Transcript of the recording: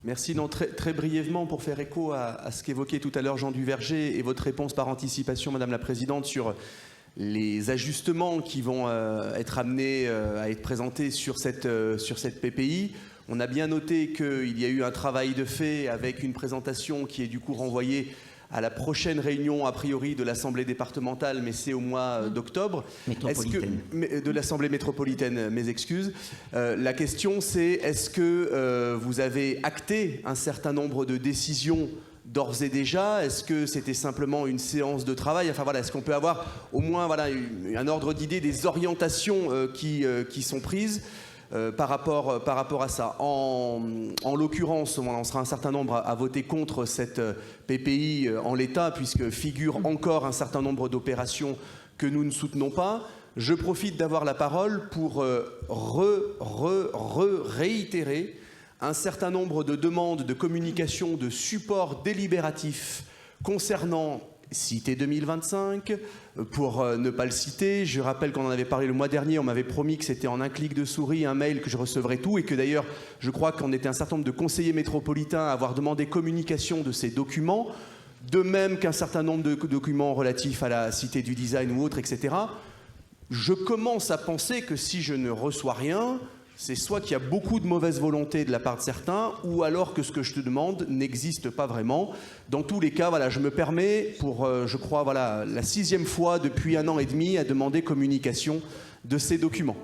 Merci. Non, très brièvement, pour faire écho à ce qu'évoquait tout à l'heure Jean Duverger et votre réponse par anticipation, Madame la Présidente, sur les ajustements qui vont être amenés à être présentés sur cette PPI. On a bien noté qu'il y a eu un travail de fait avec une présentation qui est du coup renvoyée à la prochaine réunion, a priori, de l'Assemblée départementale, mais c'est au mois d'octobre. De l'Assemblée métropolitaine, mes excuses. La question, c'est est-ce que vous avez acté un certain nombre de décisions d'ores et déjà? Est-ce que c'était simplement une séance de travail? Enfin voilà, est-ce qu'on peut avoir au moins un ordre d'idée des orientations qui sont prises par rapport à ça. En l'occurrence, on sera un certain nombre à voter contre cette PPI en l'état, puisque figure encore un certain nombre d'opérations que nous ne soutenons pas. Je profite d'avoir la parole pour réitérer un certain nombre de demandes de communication, de support délibératif concernant Cité 2025, pour ne pas le citer. Je rappelle qu'on en avait parlé le mois dernier, on m'avait promis que c'était en un clic de souris, un mail, que je recevrais tout, et que d'ailleurs, je crois qu'on était un certain nombre de conseillers métropolitains à avoir demandé communication de ces documents, de même qu'un certain nombre de documents relatifs à la Cité du Design ou autres, etc. Je commence à penser que si je ne reçois rien, c'est soit qu'il y a beaucoup de mauvaise volonté de la part de certains, ou alors que ce que je te demande n'existe pas vraiment. Dans tous les cas, voilà, je me permets, pour, je crois, la 6e fois depuis 1 an et demi, à demander communication de ces documents.